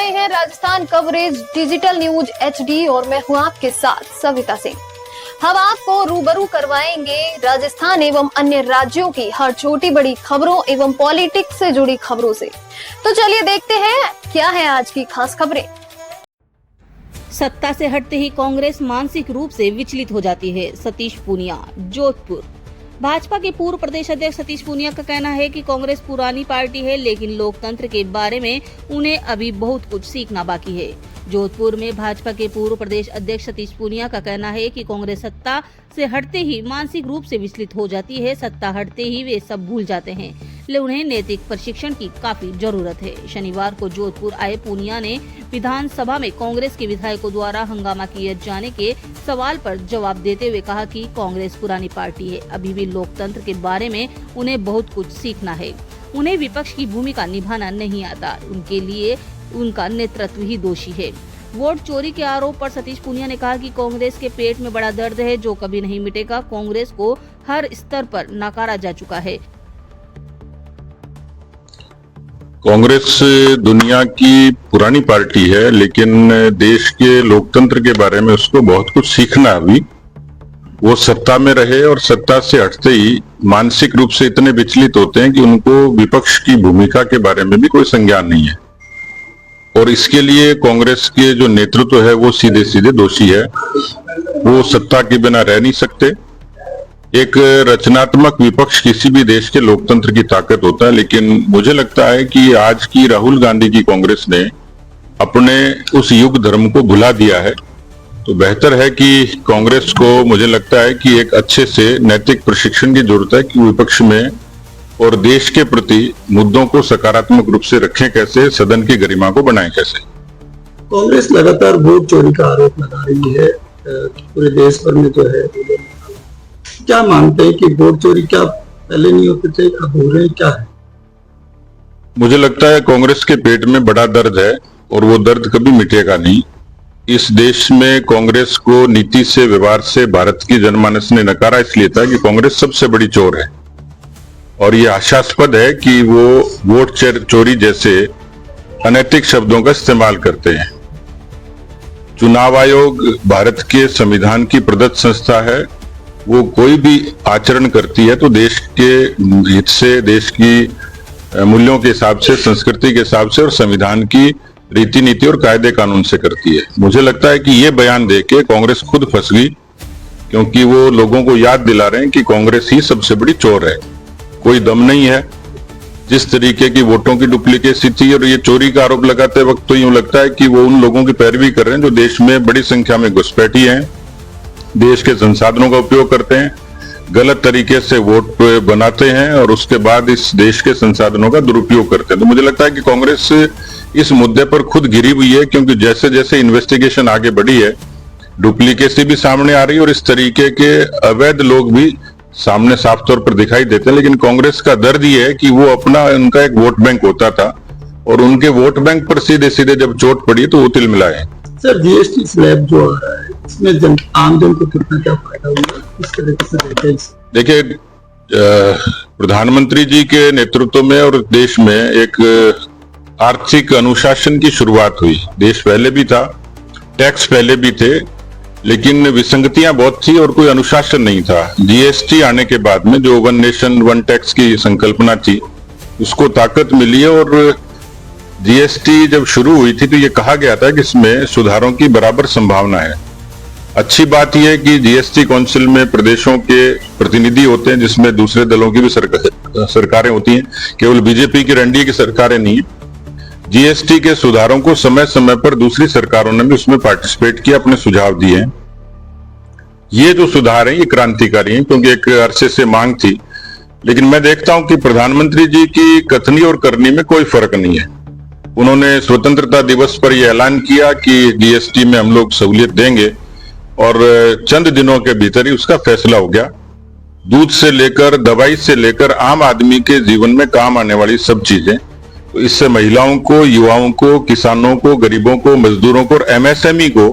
रहे हैं Rajasthan coverage digital news HD और मैं हूं आपके साथ सविता सिंह। हम आपको रूबरू करवाएंगे राजस्थान एवं अन्य राज्यों की हर छोटी बड़ी खबरों एवं पॉलिटिक्स से जुड़ी खबरों से। तो चलिए देखते हैं क्या है आज की खास खबरें। सत्ता से हटते ही कांग्रेस मानसिक रूप से विचलित हो जाती है। सतीश पूनिया, जोधपुर। भाजपा के पूर्व प्रदेश अध्यक्ष सतीश पूनिया का कहना है कि कांग्रेस पुरानी पार्टी है, लेकिन लोकतंत्र के बारे में उन्हें अभी बहुत कुछ सीखना बाकी है। जोधपुर में भाजपा के पूर्व प्रदेश अध्यक्ष सतीश पूनिया का कहना है कि कांग्रेस सत्ता से हटते ही मानसिक रूप से विचलित हो जाती है। सत्ता हटते ही वे सब भूल जाते हैं, लेकिन उन्हें नैतिक प्रशिक्षण की काफी जरूरत है। शनिवार को जोधपुर आए पूनिया ने विधानसभा में कांग्रेस के विधायकों द्वारा हंगामा किए जाने के सवाल पर जवाब देते हुए कहा कि कांग्रेस पुरानी पार्टी है, अभी भी लोकतंत्र के बारे में उन्हें बहुत कुछ सीखना है। उन्हें विपक्ष की भूमिका निभाना नहीं आता, उनके लिए उनका नेतृत्व ही दोषी है। वोट चोरी के आरोप पर सतीश पूनिया ने कहा कि कांग्रेस के पेट में बड़ा दर्द है जो कभी नहीं मिटेगा। कांग्रेस को हर स्तर पर नकारा जा चुका है। कांग्रेस दुनिया की पुरानी पार्टी है, लेकिन देश के लोकतंत्र के बारे में उसको बहुत कुछ सीखना है। अभी वो सत्ता में रहे और सत्ता से हटते ही मानसिक रूप से इतने विचलित होते हैं कि उनको विपक्ष की भूमिका के बारे में भी कोई संज्ञान नहीं है, और इसके लिए कांग्रेस के जो नेतृत्व है वो सीधे सीधे दोषी है। वो सत्ता के बिना रह नहीं सकते। एक रचनात्मक विपक्ष किसी भी देश के लोकतंत्र की ताकत होता है, लेकिन मुझे लगता है कि आज की राहुल गांधी की कांग्रेस ने अपने उस युग धर्म को भुला दिया है। तो बेहतर है कि कांग्रेस को, मुझे लगता है कि एक अच्छे से नैतिक प्रशिक्षण की जरूरत है कि विपक्ष में और देश के प्रति मुद्दों को सकारात्मक रूप से रखें कैसे, सदन की गरिमा को बनाएं कैसे। कांग्रेस लगातार वोट चोरी का आरोप लगा रही है पूरे देश भर में जो है। क्या मानते हैं कि वोट चोरी क्या पहले नहीं होते थे, अब हो रहे हैं, क्या है? मुझे लगता है कांग्रेस के पेट में बड़ा दर्द है और वो दर्द कभी मिटेगा नहीं। इस देश में कांग्रेस को नीति से, व्यवहार से भारत की जनमानस ने नकारा इसलिए था कि कांग्रेस सबसे बड़ी चोर है, और ये आशास्पद है कि वो वोट चोरी जैसे अनैतिक शब्दों का इस्तेमाल करते हैं। चुनाव आयोग भारत के संविधान की प्रदत्त संस्था है। वो कोई भी आचरण करती है तो देश के हित से, देश की मूल्यों के हिसाब से, संस्कृति के हिसाब से और संविधान की रीति नीति और कायदे कानून से करती है। मुझे लगता है कि ये बयान देके कांग्रेस खुद फंस गई, क्योंकि वो लोगों को याद दिला रहे हैं कि कांग्रेस ही सबसे बड़ी चोर है। कोई दम नहीं है। जिस तरीके की वोटों की डुप्लीकेसी थी, और ये चोरी का आरोप लगाते वक्त तो यूं लगता है कि वो उन लोगों की पैरवी कर रहे हैं जो देश में बड़ी संख्या में घुसपैठी हैं, देश के संसाधनों का उपयोग करते हैं, गलत तरीके से वोट बनाते हैं और उसके बाद इस देश के संसाधनों का दुरुपयोग करते हैं। तो मुझे लगता है कि कांग्रेस इस मुद्दे पर खुद घिरी हुई है, क्योंकि जैसे जैसे इन्वेस्टिगेशन आगे बढ़ी है, डुप्लीकेसी भी सामने आ रही है और इस तरीके के अवैध लोग भी सामने साफ तौर पर दिखाई देते हैं। लेकिन कांग्रेस का दर्द ये है कि वो अपना, उनका एक वोट बैंक होता था और उनके वोट बैंक पर सीधे सीधे जब चोट पड़ी तो वो तिल मिलाए। सर, जीएसटी स्लैब जो आ रहा है, इसमें आम जन को कितना क्या फायदा होगा, किस तरीके से देखें? देखिए, प्रधानमंत्री जी के नेतृत्व में और देश में एक आर्थिक अनुशासन की शुरुआत हुई। देश पहले भी था, टैक्स पहले भी थे, लेकिन विसंगतियां बहुत थी और कोई अनुशासन नहीं था। जीएसटी आने के बाद में जो वन नेशन वन टैक्स की संकल्पना थी, उसको ताकत मिली है। और जीएसटी जब शुरू हुई थी तो ये कहा गया था कि इसमें सुधारों की बराबर संभावना है। अच्छी बात यह है कि जीएसटी काउंसिल में प्रदेशों के प्रतिनिधि होते हैं, जिसमें दूसरे दलों की भी सरकारें होती हैं, केवल बीजेपी की एनडीए की सरकारें नहीं। जीएसटी के सुधारों को समय समय पर दूसरी सरकारों ने भी उसमें पार्टिसिपेट किया, अपने सुझाव दिए हैं। ये जो सुधार हैं ये क्रांतिकारी हैं, क्योंकि एक अरसे से मांग थी। लेकिन मैं देखता हूं कि प्रधानमंत्री जी की कथनी और करनी में कोई फर्क नहीं है। उन्होंने स्वतंत्रता दिवस पर यह ऐलान किया कि जीएसटी में हम लोग सहूलियत देंगे, और चंद दिनों के भीतर ही उसका फैसला हो गया। दूध से लेकर, दवाई से लेकर आम आदमी के जीवन में काम आने वाली सब चीजें, तो इससे महिलाओं को, युवाओं को, किसानों को, गरीबों को, मजदूरों को और एमएसएमई को,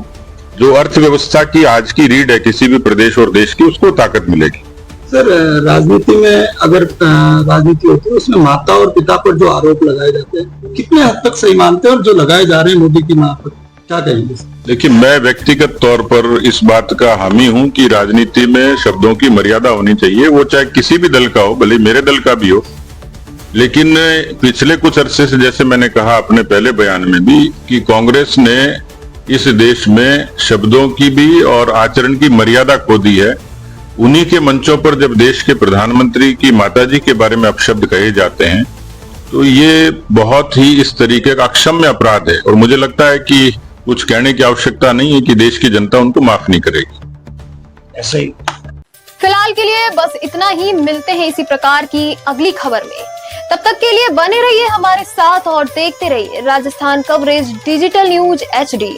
जो अर्थव्यवस्था की आज की रीढ़ है किसी भी प्रदेश और देश की, उसको ताकत मिलेगी। सर राजनीति में अगर राजनीति होती है उसमें माता और पिता पर जो आरोप लगाए जाते हैं कितने हद तक सही मानते हैं और जो लगाए जा रहे हैं मोदी की मां पर क्या कहेंगे? देखिए, मैं व्यक्तिगत तौर पर इस बात का हामी हूं कि राजनीति में शब्दों की मर्यादा होनी चाहिए, वो चाहे किसी भी दल का हो, भले मेरे दल का भी हो। लेकिन पिछले कुछ अरसे से, जैसे मैंने कहा अपने पहले बयान में भी, कि कांग्रेस ने इस देश में शब्दों की भी और आचरण की मर्यादा खो दी है। उन्हीं के मंचों पर जब देश के प्रधानमंत्री की माताजी के बारे में अपशब्द कहे जाते हैं तो ये बहुत ही इस तरीके का अक्षम्य अपराध है, और मुझे लगता है कि कुछ कहने की आवश्यकता नहीं है कि देश की जनता उनको माफ नहीं करेगी। ऐसे ही फिलहाल के लिए बस इतना ही, मिलते हैं इसी प्रकार की अगली खबर में। तब तक के लिए बने रहिए हमारे साथ और देखते रहिए Rajasthan coverage digital news HD।